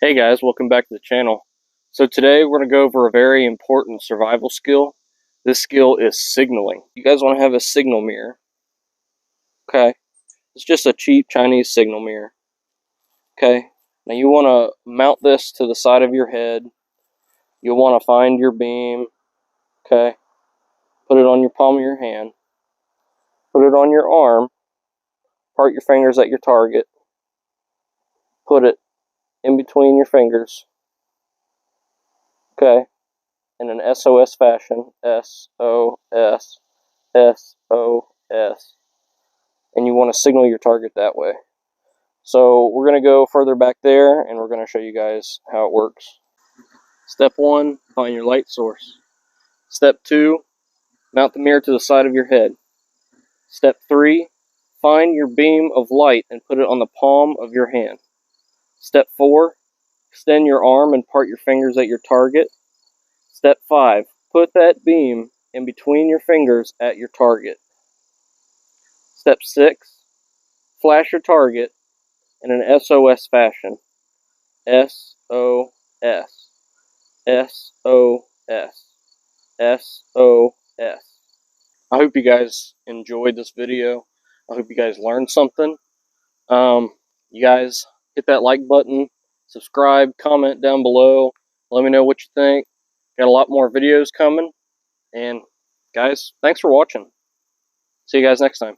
Hey guys, welcome back to the channel. So today we're going to go over a very important survival skill. This skill is signaling. You guys want to have a signal mirror. Okay, it's just a cheap Chinese signal mirror. Okay, now you want to mount this to the side of your head. You'll want to find your beam. Okay, put it on your palm of your hand. Put it on your arm. Part your fingers at your target. Put it in between your fingers. Okay, in an SOS fashion. SOS. SOS. And you want to signal your target that way. So we're going to go further back there and we're going to show you guys how it works. Step 1, find your light source. Step 2, mount the mirror to the side of your head. Step 3, find your beam of light and put it on the palm of your hand. Step 4, extend your arm and part your fingers at your target. Step 5, put that beam in between your fingers at your target. Step 6, flash your target in an SOS fashion. SOS. SOS. SOS. I hope you guys enjoyed this video. I hope you guys learned something. You guys hit that like button, subscribe, comment down below. Let me know what you think. Got a lot more videos coming. And guys, thanks for watching. See you guys next time.